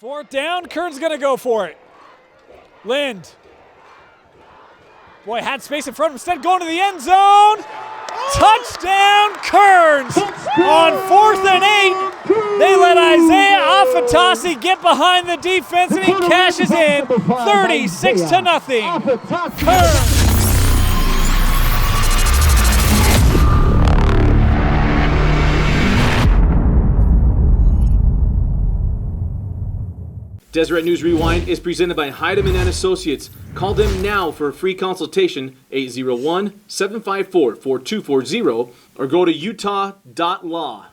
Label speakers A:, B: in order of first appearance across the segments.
A: Fourth down, Kearns going to go for it. Lind. Boy, had space in front of him. Instead, going to the end zone. Touchdown, Kearns. On 4th and 8, they let Isaiah Afatasi get behind the defense, and he cashes in 36-0. Kearns.
B: Deseret News Rewind is presented by Heidemann & Associates. Call them now for a free consultation, 801-754-4240, or go to utah.law.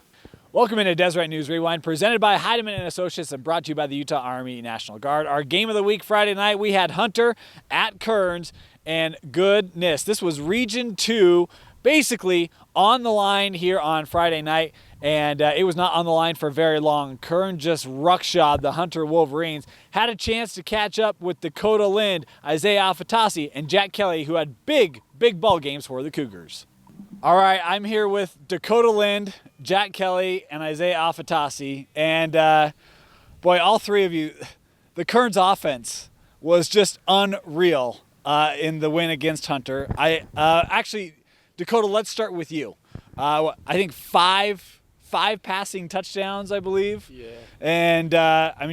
A: Welcome into Deseret News Rewind, presented by Heidemann & Associates and brought to you by the Utah Army National Guard. Our game of the week Friday night, we had Hunter at Kearns, and goodness, this was Region 2, basically on the line here on Friday night. And it was not on the line for very long. Kearns just ruckshod the Hunter Wolverines. Had a chance to catch up with Dakota Lind, Isaiah Afatasi, and Jack Kelly, who had big ball games for the Cougars. All right, I'm here with Dakota Lind, Jack Kelly, and Isaiah Afatasi. And boy, all three of you, the Kearns offense was just unreal in the win against Hunter. Actually, Dakota, let's start with you. I think five passing touchdowns, I believe. Yeah. And,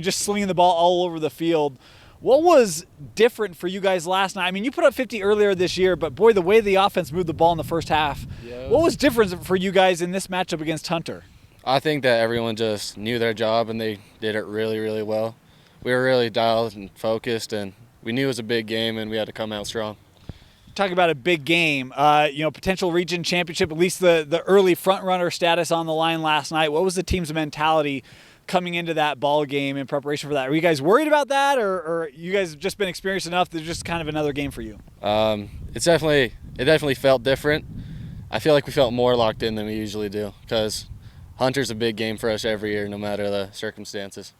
A: just slinging the ball all over the field. What was different for you guys last night? I mean, you put up 50 earlier this year, but, boy, the way the offense moved the ball in the first half. Yeah, what was different for you guys in this matchup against Hunter?
C: I think that everyone just knew their job, and they did it really, really well. We were really dialed and focused, and we knew it was a big game, and we had to come out strong.
A: Talk about a big game, potential region championship, at least the early front runner status on the line last night. What was the team's mentality coming into that ball game in preparation for that? Are you guys worried about that, or you guys have just been experienced enough that it's just kind of another game for you?
C: It definitely felt different. I feel like we felt more locked in than we usually do because Hunter's a big game for us every year, no matter the circumstances.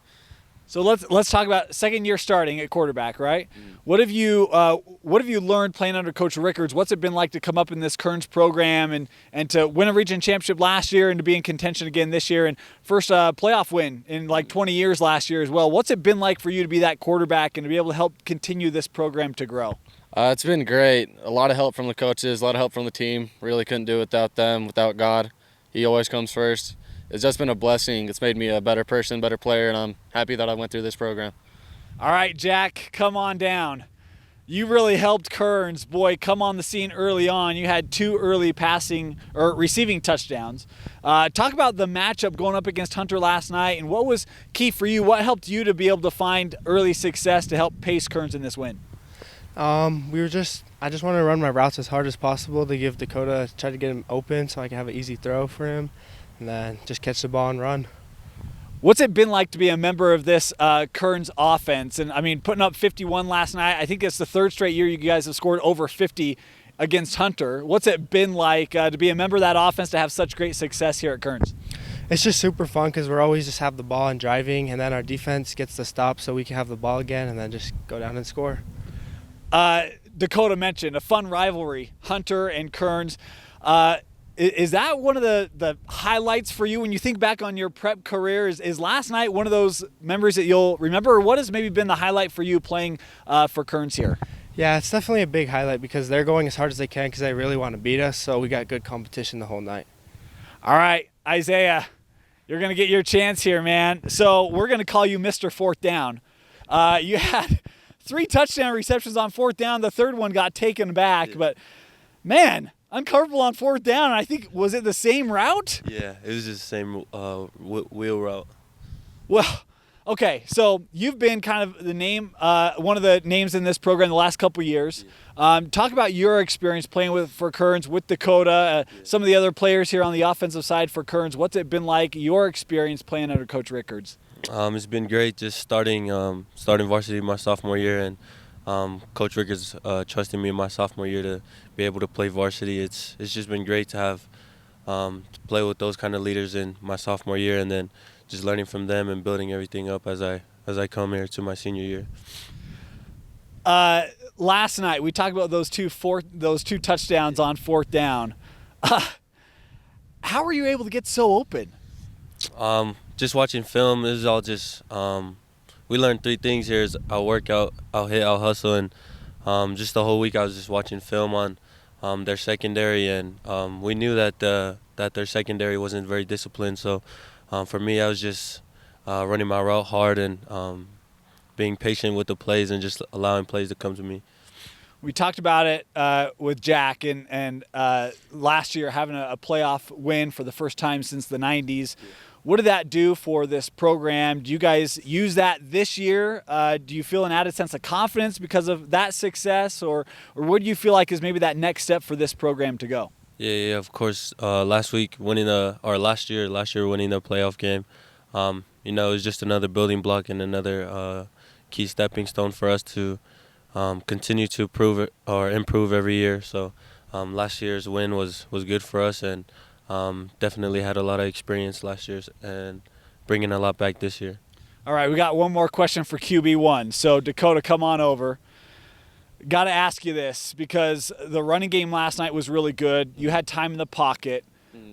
A: So let's talk about second year starting at quarterback, right? What have you learned playing under Coach Rickards? What's it been like to come up in this Kearns program and to win a region championship last year and to be in contention again this year and first playoff win in like 20 years last year as well? What's it been like for you to be that quarterback and to be able to help continue this program to grow?
C: It's been great. A lot of help from the coaches, a lot of help from the team. Really couldn't do it without them, without God. He always comes first. It's just been a blessing. It's made me a better person, better player, and I'm happy that I went through this program.
A: All right, Jack, come on down. You really helped Kearns. Boy, come on the scene early on. You had 2 early passing or receiving touchdowns. Talk about the matchup going up against Hunter last night, and what was key for you? What helped you to be able to find early success to help pace Kearns in this win?
D: I just wanted to run my routes as hard as possible to give Dakota, try to get him open so I can have an easy throw for him. And then just catch the ball and run.
A: What's it been like to be a member of this Kearns offense? And, putting up 51 last night, I think it's the 3rd straight year you guys have scored over 50 against Hunter. What's it been like to be a member of that offense, to have such great success here at Kearns?
D: It's just super fun because we're always just have the ball and driving, and then our defense gets the stop so we can have the ball again and then just go down and score.
A: Dakota mentioned a fun rivalry, Hunter and Kearns. Is that one of the highlights for you when you think back on your prep career? Is last night one of those memories that you'll remember? Or what has maybe been the highlight for you playing for Kearns here?
D: Yeah, it's definitely a big highlight because they're going as hard as they can because they really want to beat us. So we got good competition the whole night.
A: All right, Isaiah, you're going to get your chance here, man. So we're going to call you Mr. Fourth Down. You had 3 touchdown receptions on 4th down. The 3rd one got taken back. Yeah. But, man, uncomfortable on 4th down. I think, was it the same route?
E: Yeah, it was just the same wheel route.
A: Well, okay, so you've been kind of the name, one of the names in this program the last couple of years. Yeah. Talk about your experience playing for Kearns, with Dakota, some of the other players here on the offensive side for Kearns. What's it been like, your experience playing under Coach Rickards?
E: It's been great just starting varsity my sophomore year, and Coach Rickards trusted me in my sophomore year to be able to play varsity. It's just been great to have to play with those kind of leaders in my sophomore year, and then just learning from them and building everything up as I come here to my senior year.
A: Last night we talked about those two touchdowns on 4th down. How were you able to get so open?
E: Just watching film, it was all just we learned 3 things here: is I'll work out, I'll hit, I'll hustle, and just the whole week I was just watching film on their secondary, and we knew that their secondary wasn't very disciplined. So for me, I was just running my route hard and being patient with the plays and just allowing plays to come to me.
A: We talked about it with Jack and last year having a playoff win for the first time since the 90s. What did that do for this program? Do you guys use that this year? Do you feel an added sense of confidence because of that success, or what do you feel like is maybe that next step for this program to go?
E: Yeah, of course. Last year winning a playoff game, it was just another building block and another key stepping stone for us to continue to improve every year. So last year's win was good for us, and definitely had a lot of experience last year and bringing a lot back this year.
A: All right, we got one more question for QB1. So Dakota, come on over. Got to ask you this because the running game last night was really good. You had time in the pocket.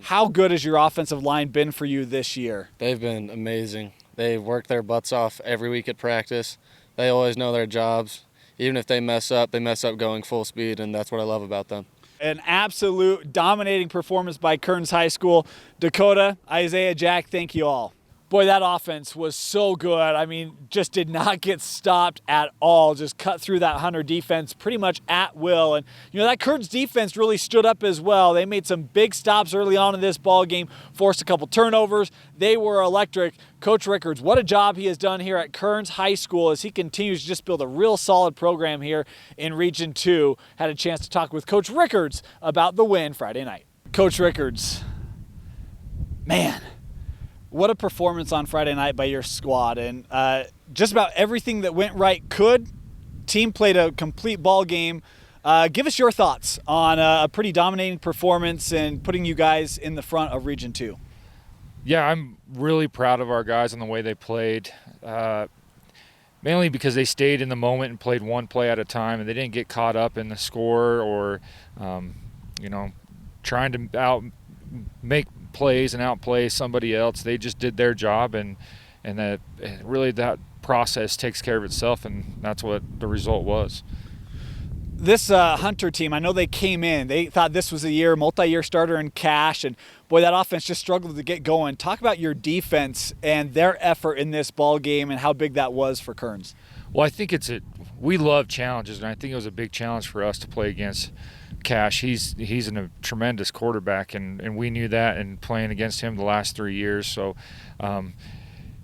A: How good has your offensive line been for you this year?
C: They've been amazing. They've worked their butts off every week at practice. They always know their jobs. Even if they mess up going full speed, and that's what I love about them.
A: An absolute dominating performance by Kearns High School. Dakota, Isaiah, Jack, thank you all. Boy, that offense was so good. I mean, just did not get stopped at all. Just cut through that Hunter defense pretty much at will. And, that Kearns defense really stood up as well. They made some big stops early on in this ball game, forced a couple turnovers. They were electric. Coach Rickards, what a job he has done here at Kearns High School as he continues to just build a real solid program here in Region 2. Had a chance to talk with Coach Rickards about the win Friday night. Coach Rickards, man, what a performance on Friday night by your squad. And just about everything that went right could. Team played a complete ball game. Give us your thoughts on a pretty dominating performance and putting you guys in the front of Region 2.
F: Yeah, I'm really proud of our guys and the way they played, mainly because they stayed in the moment and played one play at a time, and they didn't get caught up in the score or, trying to make plays and outplay somebody else. They just did their job, and that process takes care of itself, and that's what the result was.
A: This Hunter team, I know they came in. They thought this was a year, multi-year starter in Cash, and boy, that offense just struggled to get going. Talk about your defense and their effort in this ball game and how big that was for Kearns.
F: Well, I think we love challenges, and I think it was a big challenge for us to play against Cash. He's a tremendous quarterback, and we knew that in playing against him the last 3 years. So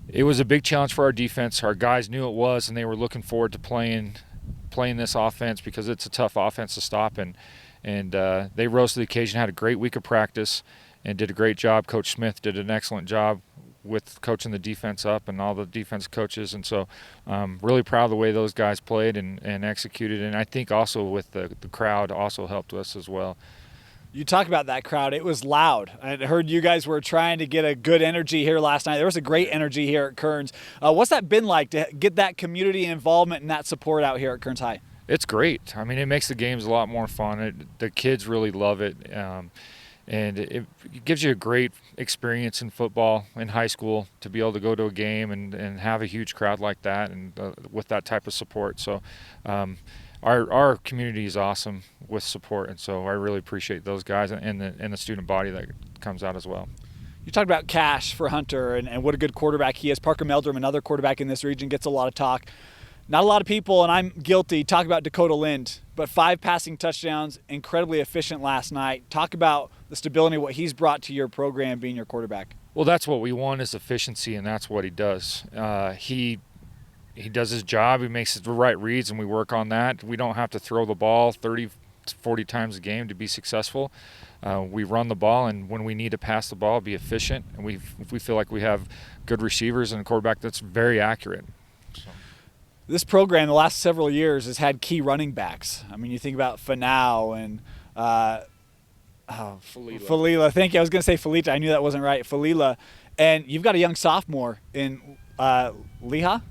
F: it was a big challenge for our defense. Our guys knew it was, and they were looking forward to playing this offense because it's a tough offense to stop, and they rose to the occasion, had a great week of practice, and did a great job. Coach Smith did an excellent job with coaching the defense up and all the defense coaches, and so really proud of the way those guys played and executed, and I think also with the crowd also helped us as well.
A: You talk about that crowd. It was loud. I heard you guys were trying to get a good energy here last night. There was a great energy here at Kearns. What's that been like to get that community involvement and that support out here at Kearns High?
F: It's great. I mean, it makes the games a lot more fun. The kids really love it. And it gives you a great experience in football in high school to be able to go to a game and have a huge crowd like that and with that type of support. So our community is awesome with support, and so I really appreciate those guys and the student body that comes out as well.
A: You talked about Cash for Hunter and what a good quarterback he is. Parker Meldrum, another quarterback in this region, gets a lot of talk. Not a lot of people, and I'm guilty, talk about Dakota Lind, but 5 passing touchdowns, incredibly efficient last night. Talk about the stability, what he's brought to your program being your quarterback.
F: Well, that's what we want is efficiency, and that's what he does. He does his job. He makes the right reads, and we work on that. We don't have to throw the ball 30, 40 times a game to be successful. We run the ball, and when we need to pass the ball, be efficient, and we feel like we have good receivers and a quarterback that's very accurate. So.
A: This program the last several years has had key running backs. I mean, you think about Fanau and Falila. Thank you. I was going to say Felita. I knew that wasn't right. Falila. And you've got a young sophomore in Leah,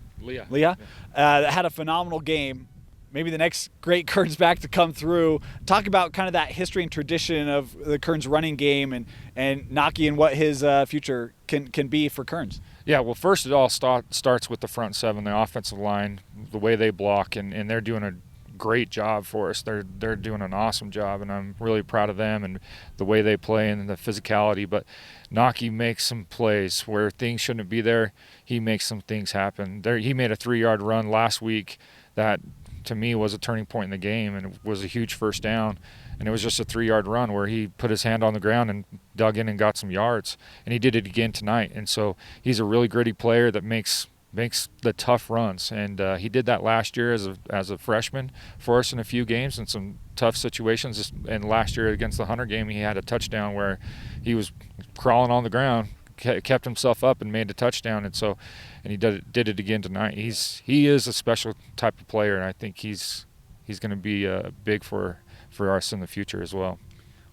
A: that had a phenomenal game. Maybe the next great Kearns back to come through. Talk about kind of that history and tradition of the Kearns running game and Naki and what his future can be for Kearns.
F: Yeah, well, first it all starts with the front seven, the offensive line, the way they block, and they're doing a great job for us. They're doing an awesome job, and I'm really proud of them and the way they play and the physicality. But Naki makes some plays where things shouldn't be there. He makes some things happen. He made a 3-yard run last week that, to me, was a turning point in the game, and it was a huge first down. And it was just a 3-yard run where he put his hand on the ground and dug in and got some yards. And he did it again tonight. And so he's a really gritty player that makes the tough runs. And he did that last year as a freshman for us in a few games in some tough situations. And last year against the Hunter game, he had a touchdown where he was crawling on the ground, kept himself up and made a touchdown. And he did it again tonight. He is a special type of player, and I think he's going to be big for us in the future as well.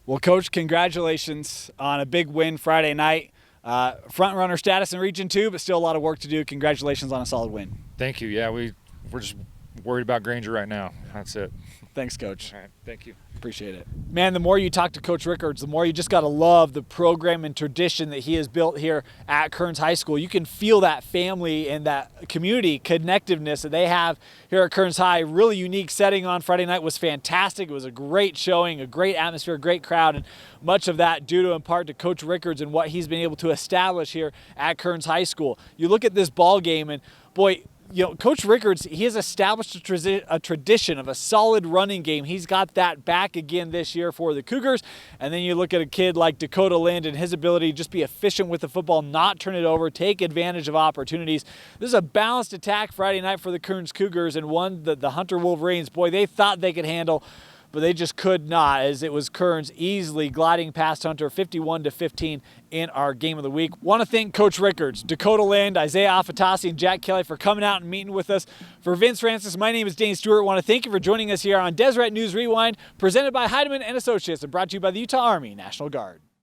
A: Well, Coach, congratulations on a big win Friday night. Front runner status in Region 2, but still a lot of work to do. Congratulations on a solid win.
F: Thank you. Yeah, we're just worried about Granger right now. That's it.
A: Thanks, Coach.
F: All right. Thank you.
A: Appreciate it. Man, the more you talk to Coach Rickards, the more you just got to love the program and tradition that he has built here at Kearns High School. You can feel that family and that community connectiveness that they have here at Kearns High. Really unique setting on Friday night was fantastic. It was a great showing, a great atmosphere, a great crowd, and much of that due to in part to Coach Rickards and what he's been able to establish here at Kearns High School. You look at this ball game and, boy, Coach Rickards, he has established a tradition of a solid running game. He's got that back again this year for the Cougars. And then you look at a kid like Dakota Lind and his ability to just be efficient with the football, not turn it over, take advantage of opportunities. This is a balanced attack Friday night for the Kearns Cougars, and one that the Hunter Wolverines, boy, they thought they could handle, but they just could not, as it was Kearns easily gliding past Hunter 51-15 in our game of the week. Want to thank Coach Rickards, Dakota Lind, Isaiah Afatasi, and Jack Kelly for coming out and meeting with us. For Vince Francis, my name is Dane Stewart. Want to thank you for joining us here on Deseret News Rewind, presented by Heidemann & Associates and brought to you by the Utah Army National Guard.